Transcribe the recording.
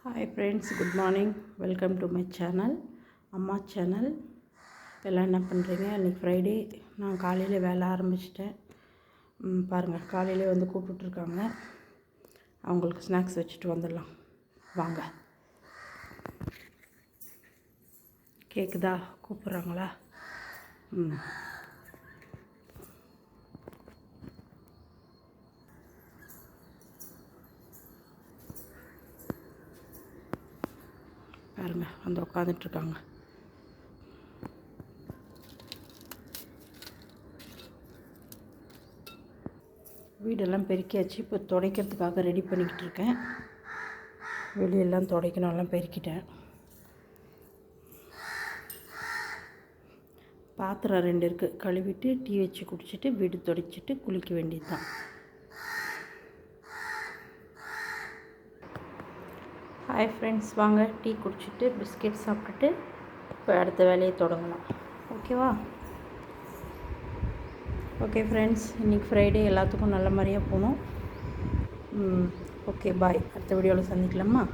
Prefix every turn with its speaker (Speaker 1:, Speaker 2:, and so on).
Speaker 1: Hi friends, good morning. Welcome to my channel, அம்மா channel. எல்லாம் என்ன பண்ணுறீங்க? இன்றைக்கி ஃப்ரைடே. நான் காலையில் வேலை ஆரம்பிச்சிட்டேன். பாருங்கள், காலையிலே வந்து கூப்பிட்டுருக்காங்க. அவங்களுக்கு ஸ்நாக்ஸ் வச்சுட்டு வந்துடலாம் வாங்க. கேட்குதா? கூப்பிட்றாங்களா? பாருங்கள், வந்து உட்காந்துட்ருக்காங்க. வீடெல்லாம் பெருக்கியாச்சு. இப்போ துடைக்கிறதுக்காக ரெடி பண்ணிக்கிட்டு இருக்கேன். வெளியெல்லாம் துடைக்கணும், எல்லாம் பெருக்கிட்டேன். பாத்திரம் 2 இருக்குது, கழுவிட்டு டீ வச்சு குடிச்சிட்டு வீடு துடைச்சிட்டு குளிக்க வேண்டியது தான். ஹாய் ஃப்ரெண்ட்ஸ், வாங்க டீ குடிச்சிட்டு பிஸ்கெட் சாப்பிட்டுட்டு இப்போ அடுத்த வேலையை தொடங்கலாம். ஓகேவா? ஓகே ஃப்ரெண்ட்ஸ், இன்றைக்கி ஃப்ரைடே, எல்லாத்துக்கும் நல்ல மாதிரியாக போகணும். ஓகே, பாய். அடுத்த வீடியோவில் சந்திக்கலாமா?